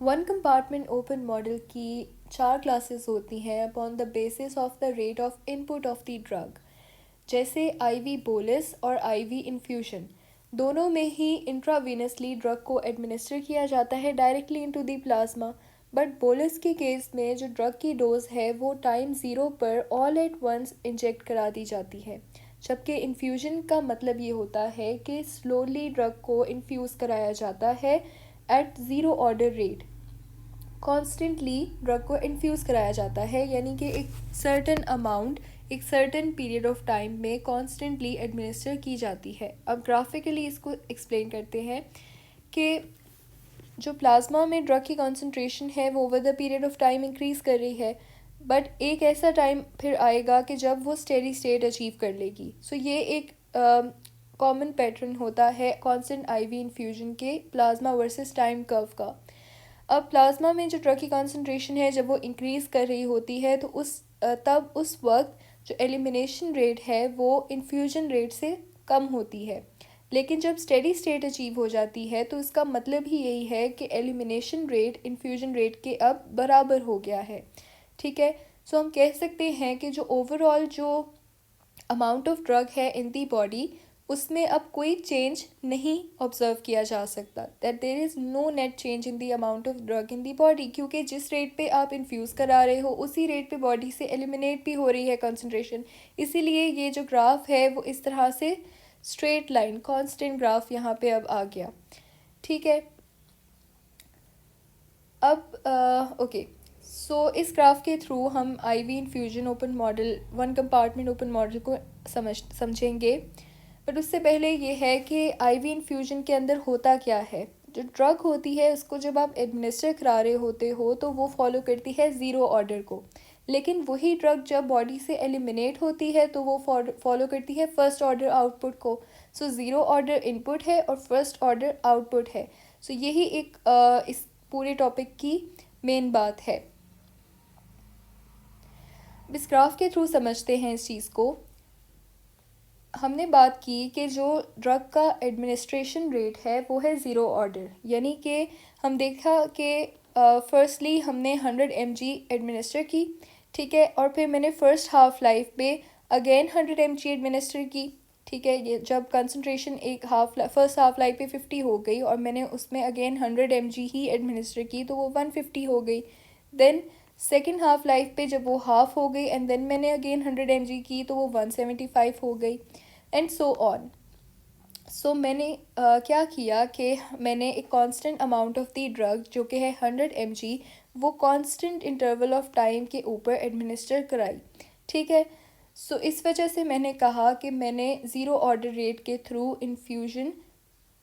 One compartment open model की 4 classes होती हैं upon the basis of the rate of input of the drug. जैसे ivy bolus और IV infusion, दोनों में ही इंट्रावीनसली ड्रग को एडमिनिस्टर किया जाता है directly into the plasma. But bolus के केस में जो ड्रग की डोज है वो टाइम ज़ीरो पर ऑल एट वंस इंजेक्ट करा दी जाती है, जबकि इन्फ्यूजन का मतलब ये होता है कि स्लोली ड्रग को इन्फ्यूज़ कराया जाता है at zero order rate. Constantly drug को इन्फ्यूज़ कराया जाता है, यानी कि एक सर्टन अमाउंट एक सर्टन पीरियड ऑफ टाइम में कॉन्स्टेंटली एडमिनिस्टर की जाती है। अब ग्राफिकली इसको एक्सप्लेन करते हैं कि जो प्लाज्मा में ड्रग की कॉन्सेंट्रेशन है वो over the period of time increase कर रही है, बट एक ऐसा टाइम फिर आएगा कि जब वो स्टेडी स्टेट अचीव कर लेगी। सो ये एक कॉमन पैटर्न होता है कांस्टेंट आईवी इन्फ्यूजन के प्लाज्मा वर्सेस टाइम कर्व का। अब प्लाज्मा में जो ड्रग की कॉन्सेंट्रेशन है जब वो इंक्रीज़ कर रही होती है तो तब उस वक्त जो एलिमिनेशन रेट है वो इन्फ्यूजन रेट से कम होती है। लेकिन जब स्टेडी स्टेट अचीव हो जाती है तो इसका मतलब ही यही है कि एलिमिनेशन रेट इन्फ्यूजन रेट के अब बराबर हो गया है। ठीक है, सो हम कह सकते हैं कि जो ओवरऑल जो अमाउंट ऑफ ड्रग है इन दी बॉडी उसमें अब कोई चेंज नहीं ऑब्जर्व किया जा सकता, that there is no net change in the amount of drug in the body, क्योंकि जिस रेट पे आप इन्फ्यूज़ करा रहे हो उसी रेट पे बॉडी से एलिमिनेट भी हो रही है कंसंट्रेशन। इसीलिए ये जो ग्राफ है वो इस तरह से स्ट्रेट लाइन कांस्टेंट ग्राफ यहाँ पे अब आ गया। ठीक है, अब ओके, सो इस ग्राफ के थ्रू हम IV infusion open model one compartment open model को समझेंगे। बट उससे पहले ये है कि आईवी इन्फ्यूजन के अंदर होता क्या है। जो ड्रग होती है उसको जब आप एडमिनिस्टर करा रहे होते हो तो वो फॉलो करती है ज़ीरो ऑर्डर को, लेकिन वही ड्रग जब बॉडी से एलिमिनेट होती है तो वो फॉलो करती है फर्स्ट ऑर्डर आउटपुट को। सो ज़ीरो ऑर्डर इनपुट है और फर्स्ट ऑर्डर आउटपुट है। सो यही एक इस पूरे टॉपिक की मेन बात है। इस ग्राफ के थ्रू समझते हैं इस चीज़ को। हमने बात की कि जो ड्रग का एडमिनिस्ट्रेशन रेट है वो है ज़ीरो ऑर्डर, यानी कि हम देखा कि फर्स्टली हमने 100 mg एडमिनिस्टर की। ठीक है, और फिर मैंने फ़र्स्ट हाफ लाइफ पे अगेन 100 mg एडमिनिस्टर की। ठीक है, ये जब कंसंट्रेशन एक फर्स्ट हाफ लाइफ पे 50 हो गई और मैंने उसमें अगेन 100 mg ही एडमिनिस्टर की तो वो 150 हो गई। देन सेकेंड हाफ लाइफ पे जब वो हाफ हो गई एंड देन मैंने अगेन 100 mg की तो वो 175 हो गई एंड सो ऑन। सो मैंने क्या किया कि मैंने एक constant amount of the drug जो कि है 100 mg वो कांस्टेंट इंटरवल ऑफ टाइम के ऊपर एडमिनिस्टर कराई। ठीक है, सो इस वजह से मैंने कहा कि मैंने ज़ीरो ऑर्डर रेट के थ्रू इन्फ्यूजन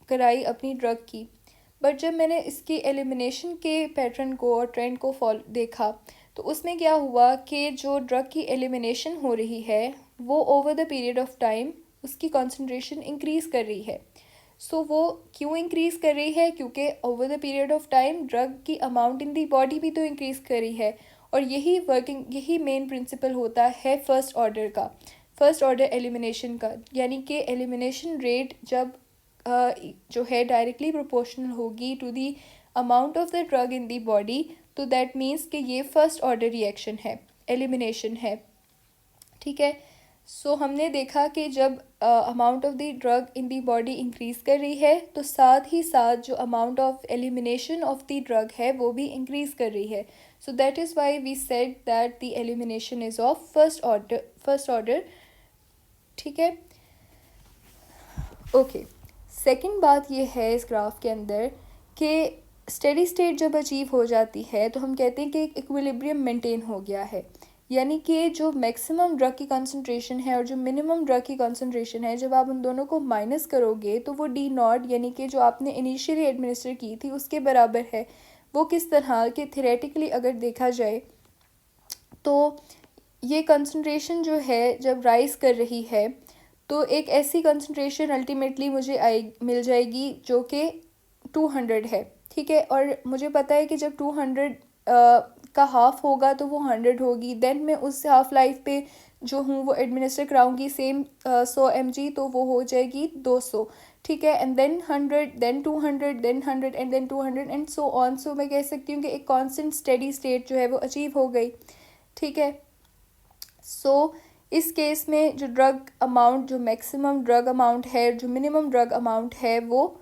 कराई अपनी ड्रग की। बट जब मैंने इसकी एलिमिनेशन के पैटर्न को और ट्रेंड को देखा तो उसमें क्या हुआ कि जो ड्रग की एलिमिनेशन हो रही है वो over the period of time उसकी कंसंट्रेशन इंक्रीज़ कर रही है। सो वो क्यों इंक्रीज़ कर रही है, क्योंकि over the period of time drug की अमाउंट इन दी बॉडी भी तो इंक्रीज़ कर रही है। और यही मेन प्रिंसिपल होता है फर्स्ट ऑर्डर एलिमिनेशन का, यानी कि एलिमिनेशन रेट जब जो है डायरेक्टली प्रोपोर्शनल होगी to the amount of the drug in the body, तो दैट मीन्स कि ये फर्स्ट ऑर्डर रिएक्शन है, एलिमिनेशन है। ठीक है, सो हमने देखा कि जब amount of the drug in the body increase कर रही है तो साथ ही साथ जो amount of elimination of the drug है वो भी इंक्रीज़ कर रही है। So that is why we said that the elimination is of first order. ठीक है, ओके। सेकंड बात ये है इस ग्राफ के अंदर कि स्टेडी स्टेट जब अचीव हो जाती है तो हम कहते हैं कि एक इक्विलिब्रियम मेंटेन हो गया है, यानी कि जो मैक्सिमम ड्रग की कंसंट्रेशन है और जो मिनिमम ड्रग की कंसंट्रेशन है जब आप उन दोनों को माइनस करोगे तो वो डी नॉट, यानी कि जो आपने इनिशियली एडमिनिस्टर की थी उसके बराबर है। वो किस तरह कि थ्योरेटिकली अगर देखा जाए तो ये कंसंट्रेशन जो है जब राइज़ कर रही है तो एक ऐसी कंसंट्रेशन अल्टीमेटली मुझे मिल जाएगी जो कि 200 है। ठीक है, और मुझे पता है कि जब 200 का हाफ होगा तो वो 100 होगी। देन मैं उस हाफ लाइफ पे जो हूँ वो एडमिनिस्टर कराऊंगी सेम 100 mg तो वो हो जाएगी 200। ठीक है, and then 100, then 200, then 100 and then 200 and so on. So मैं कह सकती हूँ कि एक कांस्टेंट स्टेडी स्टेट जो है वो अचीव हो गई। ठीक है, सो इस केस में जो ड्रग अमाउंट, जो मैक्सिमम ड्रग अमाउंट है, जो मिनिमम ड्रग अमाउंट है, वो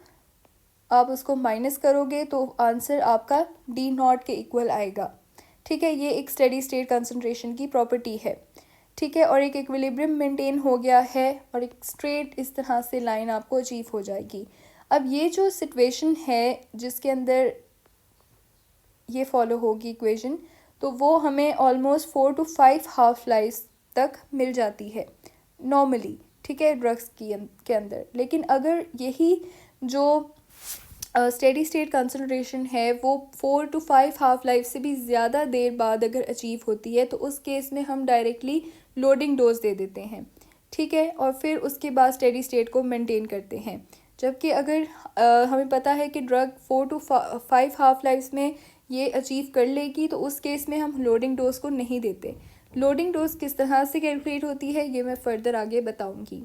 आप उसको माइनस करोगे तो आंसर आपका डी नॉट के इक्वल आएगा। ठीक है, ये एक स्टेडी स्टेट कंसंट्रेशन की प्रॉपर्टी है। ठीक है, और एक इक्विलिब्रियम मेंटेन हो गया है और एक स्ट्रेट इस तरह से लाइन आपको अचीव हो जाएगी। अब ये जो सिचुएशन है जिसके अंदर ये फॉलो होगी इक्वेशन, तो वो हमें ऑलमोस्ट 4 to 5 हाफ लाइफ तक मिल जाती है नॉर्मली। ठीक है, ड्रग्स के अंदर। लेकिन अगर यही जो स्टेडी स्टेट कंसंट्रेशन है वो 4 to 5 हाफ लाइफ से भी ज़्यादा देर बाद अगर अचीव होती है, तो उस केस में हम डायरेक्टली लोडिंग डोज दे देते हैं। ठीक है, और फिर उसके बाद स्टेडी स्टेट को मेंटेन करते हैं। जबकि अगर हमें पता है कि ड्रग 4 to 5 हाफ लाइफ में ये अचीव कर लेगी, तो उस केस में हम लोडिंग डोज को नहीं देते। लोडिंग डोज किस तरह से कैलकुलेट होती है ये मैं फर्दर आगे बताऊंगी।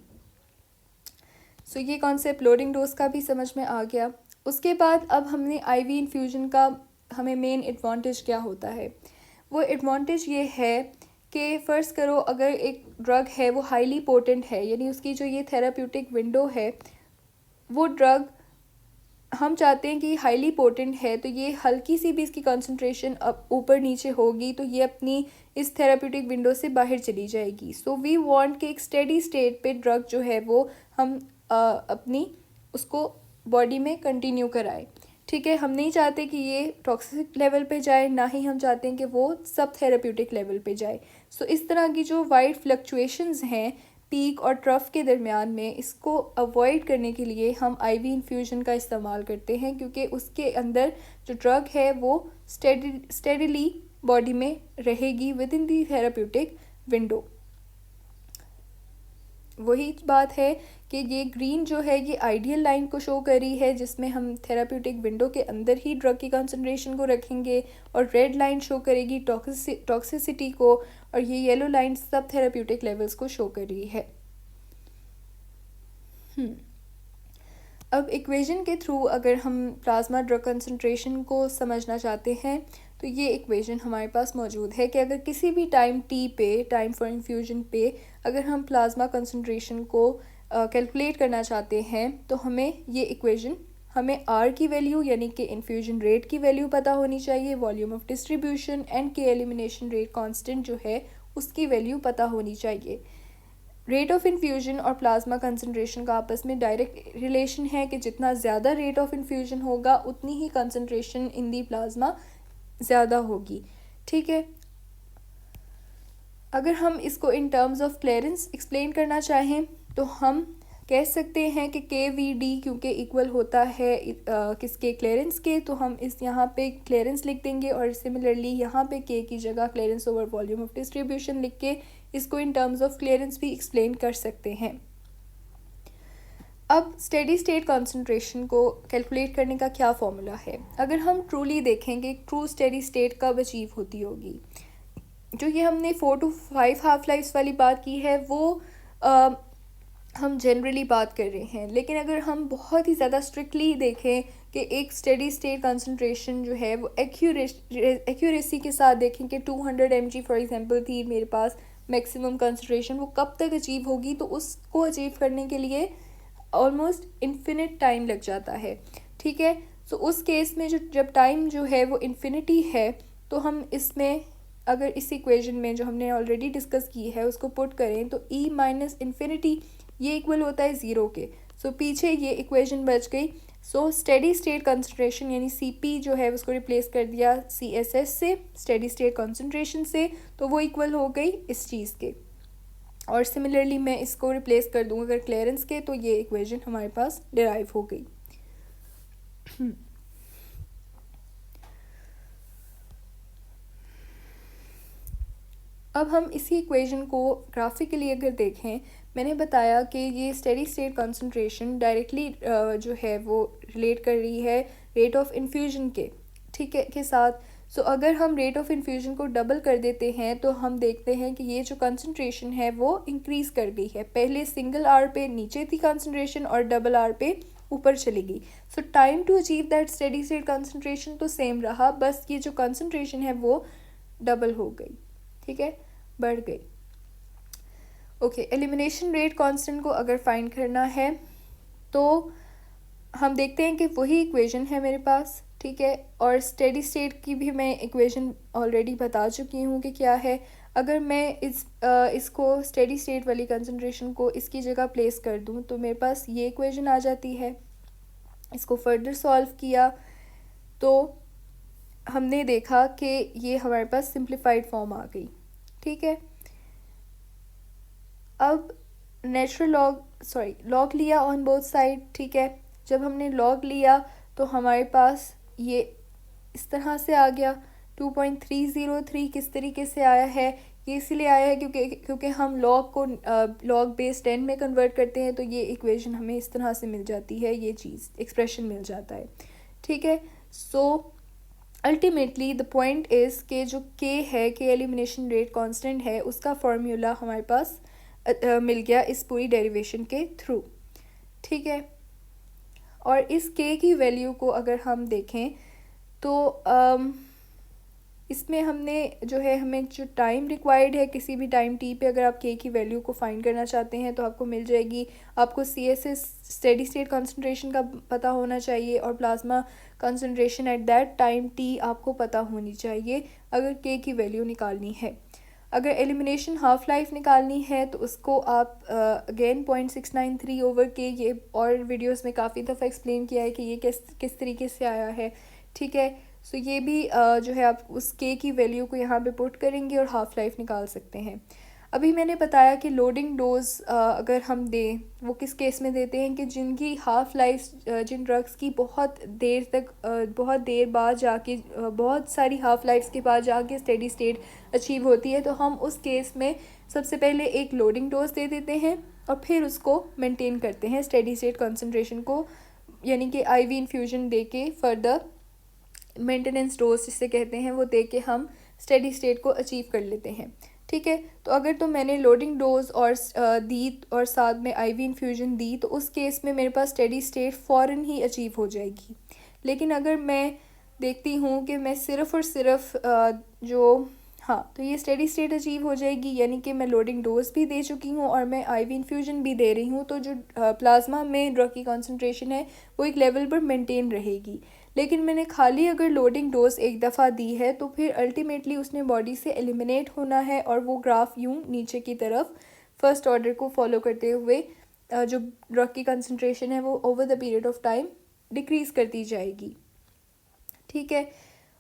सो ये कॉन्सेप्ट लोडिंग डोज का भी समझ में आ गया। उसके बाद अब हमने आईवी इन्फ्यूजन का हमें मेन एडवांटेज क्या होता है। वो एडवांटेज ये है कि फ़र्ज़ करो अगर एक ड्रग है वो हाईली पोटेंट है, यानी उसकी जो ये थेराप्यूटिक विंडो है, वो ड्रग हम चाहते हैं कि हाईली पोटेंट है, तो ये हल्की सी भी इसकी कंसंट्रेशन अब ऊपर नीचे होगी तो ये अपनी इस थेराप्यूटिक विंडो से बाहर चली जाएगी। सो वी वांट कि एक स्टेडी स्टेट पे ड्रग जो है वो हम अपनी उसको बॉडी में कंटिन्यू कराएं। ठीक है, हम नहीं चाहते कि ये टॉक्सिक लेवल पे जाए, ना ही हम चाहते हैं कि वो सब थेराप्यूटिक लेवल पे जाए। सो इस तरह की जो वाइड फ्लक्चुएशंस हैं पीक और ट्रफ के दरमियान में, इसको अवॉइड करने के लिए हम आईवी इन्फ्यूजन का इस्तेमाल करते हैं, क्योंकि उसके अंदर जो ड्रग है वो स्टेडीली बॉडी में रहेगी with in the therapeutic window. वही बात है कि ये ग्रीन जो है ये आइडियल लाइन को शो कर रही है जिसमें हम थेराप्यूटिक विंडो के अंदर ही ड्रग की कंसंट्रेशन को रखेंगे, और रेड लाइन शो करेगी टॉक्सिसिटी को, और ये येलो लाइन सब थेराप्यूटिक लेवल्स को शो कर रही है। अब इक्वेशन के थ्रू अगर हम प्लाज्मा ड्रग कंसंट्रेशन को समझना चाहते हैं, तो ये इक्वेशन हमारे पास मौजूद है कि अगर किसी भी टाइम टी पे, टाइम फॉर इन्फ्यूजन पे, अगर हम प्लाज्मा कंसंट्रेशन को कैलकुलेट करना चाहते हैं, तो हमें ये इक्वेशन, हमें आर की वैल्यू यानी कि इन्फ्यूजन रेट की वैल्यू पता होनी चाहिए, वॉल्यूम ऑफ डिस्ट्रीब्यूशन एंड के एलिमिनेशन रेट कांस्टेंट जो है उसकी वैल्यू पता होनी चाहिए। रेट ऑफ इन्फ्यूजन और प्लाज्मा कंसंट्रेशन का आपस में डायरेक्ट रिलेशन है कि जितना ज़्यादा रेट ऑफ इन्फ्यूजन होगा उतनी ही कंसंट्रेशन इन दी प्लाज्मा ज़्यादा होगी। ठीक है, अगर हम इसको in terms of clearance explain करना चाहें तो हम कह सकते हैं कि के वी डी क्योंकि इक्वल होता है किसके, क्लियरेंस के, तो हम इस यहाँ पे क्लियरेंस लिख देंगे, और सिमिलरली यहाँ पे के की जगह clearance over volume of distribution लिख के इसको इन टर्म्स ऑफ क्लियरेंस भी एक्सप्लेन कर सकते हैं। अब स्टेडी स्टेट कंसंट्रेशन को कैलकुलेट करने का क्या फॉर्मूला है। अगर हम ट्रूली देखेंगे ट्रू स्टेडी स्टेट कब अचीव होती होगी, जो ये हमने 4 to 5 हाफ लाइफ वाली बात की है वो हम जनरली बात कर रहे हैं। लेकिन अगर हम बहुत ही ज़्यादा स्ट्रिक्टली देखें कि एक स्टेडी स्टेट कंसंट्रेशन जो है वो एक्यूरेसी के साथ देखें कि 200 mg फॉर एग्जांपल थी मेरे पास मैक्सिमम कंसंट्रेशन, वो कब तक अचीव होगी, तो उसको अचीव करने के लिए ऑलमोस्ट इन्फिनिट टाइम लग जाता है। ठीक है, तो उस केस में जब टाइम जो है वो इन्फिनिटी है, तो हम इसमें अगर इस इक्वेशन में जो हमने ऑलरेडी डिस्कस की है उसको पुट करें तो e माइनस इन्फिनिटी ये इक्वल होता है 0 के। सो पीछे ये इक्वेशन बच गई। सो स्टेडी स्टेट कंसंट्रेशन यानी Cp जो है उसको रिप्लेस कर दिया CSS से, स्टेडी स्टेट कंसंट्रेशन से, तो वो इक्वल हो गई इस चीज़ के। और सिमिलरली मैं इसको रिप्लेस कर दूँ अगर क्लियरेंस के, तो ये इक्वेशन हमारे पास डिराइव हो गई। अब हम इसी इक्वेशन को ग्राफिकली अगर देखें, मैंने बताया कि ये स्टेडी स्टेट कंसंट्रेशन डायरेक्टली जो है वो रिलेट कर रही है रेट ऑफ इन्फ्यूजन के, ठीक है, के साथ। सो अगर हम रेट ऑफ इन्फ्यूजन को डबल कर देते हैं तो हम देखते हैं कि ये जो कंसनट्रेशन है वो इंक्रीज़ कर गई है। पहले सिंगल आर पे नीचे थी कंसनट्रेशन और डबल आर पे ऊपर चली गई। So time to achieve that steady state concentration तो सेम रहा, बस ये जो कंसनट्रेशन है वो डबल हो गई, ठीक है, बढ़ गई। ओके, एलिमिनेशन रेट कांस्टेंट को अगर फाइंड करना है तो हम देखते हैं कि वही इक्वेशन है मेरे पास, ठीक है, और स्टेडी स्टेट की भी मैं इक्वेशन ऑलरेडी बता चुकी हूँ कि क्या है। अगर मैं इसको स्टेडी स्टेट वाली कंसनट्रेशन को इसकी जगह प्लेस कर दूँ तो मेरे पास ये इक्वेशन आ जाती है। इसको फर्दर सॉल्व किया तो हमने देखा कि ये हमारे पास सिंप्लीफाइड फॉर्म आ गई, ठीक है। अब नेचुरल लॉग लिया ऑन बोथ साइड, ठीक है। जब हमने लॉग लिया तो हमारे पास ये इस तरह से आ गया। 2.303 किस तरीके से आया है, ये इसलिए आया है क्योंकि हम लॉग को लॉग बेस 10 में कन्वर्ट करते हैं, तो ये इक्वेशन हमें इस तरह से मिल जाती है, ये चीज़ एक्सप्रेशन मिल जाता है, ठीक है। So ultimately the point is के जो के है, के एलिमिनेशन रेट कांस्टेंट है, उसका फॉर्मूला हमारे पास मिल गया इस पूरी डेरिवेशन के थ्रू, ठीक है। और इस के की वैल्यू को अगर हम देखें तो इसमें हमने जो है, हमें जो टाइम रिक्वायर्ड है किसी भी टाइम टी पे, अगर आप के की वैल्यू को फाइंड करना चाहते हैं तो आपको मिल जाएगी। आपको CSS स्टेडी स्टेट कंसंट्रेशन का पता होना चाहिए और plasma concentration at that time T आपको पता होनी चाहिए अगर के की वैल्यू निकालनी है। अगर एलिमिनेशन हाफ लाइफ निकालनी है तो उसको आप अगेन 0.693/k, ये और वीडियोस में काफ़ी दफ़ा एक्सप्लेन किया है कि ये किस तरीके से आया है, ठीक है। सो ये भी जो है आप उस के की वैल्यू को यहाँ पे पुट करेंगे और हाफ़ लाइफ निकाल सकते हैं। अभी मैंने बताया कि लोडिंग डोज अगर हम दें वो किस केस में देते हैं कि जिनकी हाफ़ लाइफ, जिन ड्रग्स की बहुत देर तक बहुत देर बाद जाके बहुत सारी हाफ़ लाइफ्स के बाद जाके स्टेडी स्टेट अचीव होती है, तो हम उस केस में सबसे पहले एक लोडिंग डोज दे देते हैं और फिर उसको मेंटेन करते हैं स्टेडी स्टेट कंसंट्रेशन को, यानी कि IV इन्फ्यूजन दे के फर्दर मेंटेनेंस डोज जिसे कहते हैं वो दे के हम स्टेडी स्टेट को अचीव कर लेते हैं, ठीक है। तो अगर तो मैंने लोडिंग डोज और दी और साथ में IV इन्फ्यूजन दी तो उस केस में मेरे पास स्टेडी स्टेट फ़ौरन ही अचीव हो जाएगी। लेकिन अगर मैं देखती हूँ कि मैं सिर्फ़ और सिर्फ तो ये स्टेडी स्टेट अचीव हो जाएगी, यानी कि मैं लोडिंग डोज भी दे चुकी हूँ और मैं IV इन्फ्यूजन भी दे रही हूँ, तो जो प्लाज्मा में ड्रग की कॉन्सेंट्रेशन है वो एक लेवल पर मेंटेन रहेगी। लेकिन मैंने खाली अगर लोडिंग डोज एक दफ़ा दी है तो फिर अल्टीमेटली उसने बॉडी से एलिमिनेट होना है और वो ग्राफ यूँ नीचे की तरफ फर्स्ट ऑर्डर को फॉलो करते हुए जो ड्रग की कंसंट्रेशन है वो over the period of time decrease करती जाएगी, ठीक है।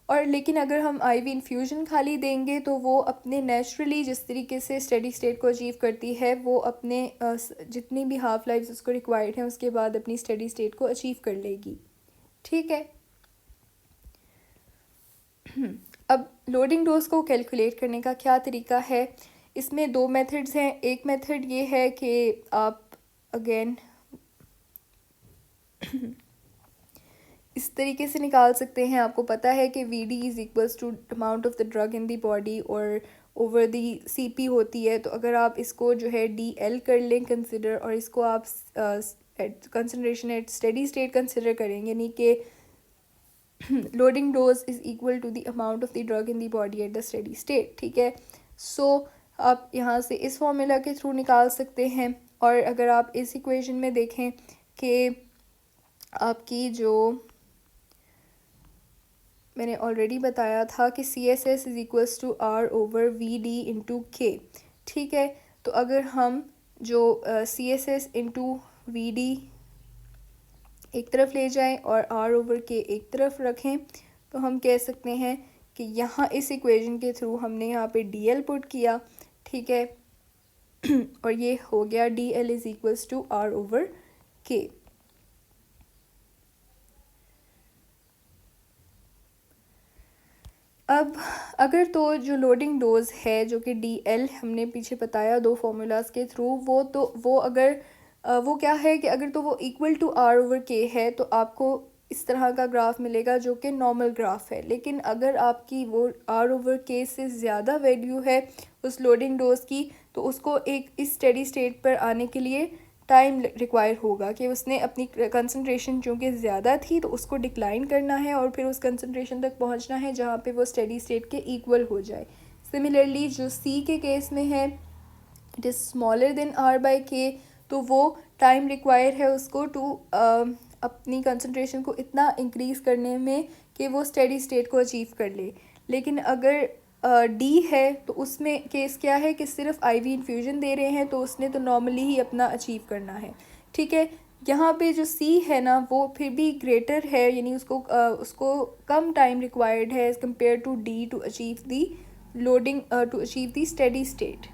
और लेकिन अगर हम IV इन्फ्यूजन खाली देंगे तो वो अपने नेचुरली जिस तरीके से स्टेडी स्टेट को अचीव करती है वो अपने जितनी भी हाफ लाइफ उसको रिक्वायर्ड है उसके बाद अपनी स्टेडी स्टेट को अचीव कर लेगी, ठीक है। अब लोडिंग डोज को कैलकुलेट करने का क्या तरीका है, इसमें दो मेथड्स हैं। एक मेथड ये है कि आप अगेन इस तरीके से निकाल सकते हैं। आपको पता है कि VD is equals to amount of the drug in the body और ओवर दी CP होती है, तो अगर आप इसको जो है DL कर लें कंसिडर और इसको आप concentration at steady state consider करें, यानी कि loading dose is equal to the amount of the drug in the body at the steady state, ठीक है। सो आप यहाँ से इस फॉर्मूला के थ्रू निकाल सकते हैं। और अगर आप इस इक्वेशन में देखें कि आपकी जो मैंने ऑलरेडी बताया था कि CSS is equals to R/VD/K, ठीक है। तो अगर हम जो CSS इंटू VD एक तरफ ले जाएं और R/K एक तरफ रखें तो हम कह सकते हैं कि यहाँ इस इक्वेशन के थ्रू हमने यहाँ पे DL पुट किया, ठीक है, और ये हो गया DL is equals to R/K। अब अगर तो जो लोडिंग डोज है जो कि DL हमने पीछे बताया दो फार्मूलाज के थ्रू, वो अगर वो क्या है कि अगर तो वो इक्वल टू R/K है तो आपको इस तरह का ग्राफ मिलेगा जो कि नॉर्मल ग्राफ है। लेकिन अगर आपकी वो R/K से ज़्यादा वैल्यू है उस लोडिंग डोज की, तो उसको एक इस स्टेडी स्टेट पर आने के लिए टाइम रिक्वायर होगा कि उसने अपनी कंसंट्रेशन चूँकि ज़्यादा थी तो उसको डिक्लाइन करना है और फिर उस कंसंट्रेशन तक पहुंचना है जहां पे वो स्टेडी स्टेट के इक्वल हो जाए। सिमिलरली जो C के केस में है, it is smaller than R/K, तो वो टाइम रिक्वायर है उसको टू अपनी कंसंट्रेशन को इतना इंक्रीज़ करने में कि वो स्टेडी स्टेट को अचीव कर ले। लेकिन अगर D है तो उसमें केस क्या है कि सिर्फ IV इन्फ्यूजन दे रहे हैं, तो उसने तो नॉर्मली ही अपना अचीव करना है। ठीक है, यहाँ पे जो C है ना वो फिर भी ग्रेटर है, यानी उसको कम टाइम रिक्वायर्ड है as compare to D to achieve the loading to achieve the steady state.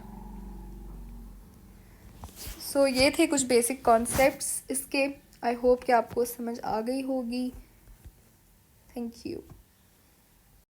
So ये थे कुछ बेसिक कॉन्सेप्ट्स इसके। आई होप कि आपको समझ आ गई होगी। Thank you.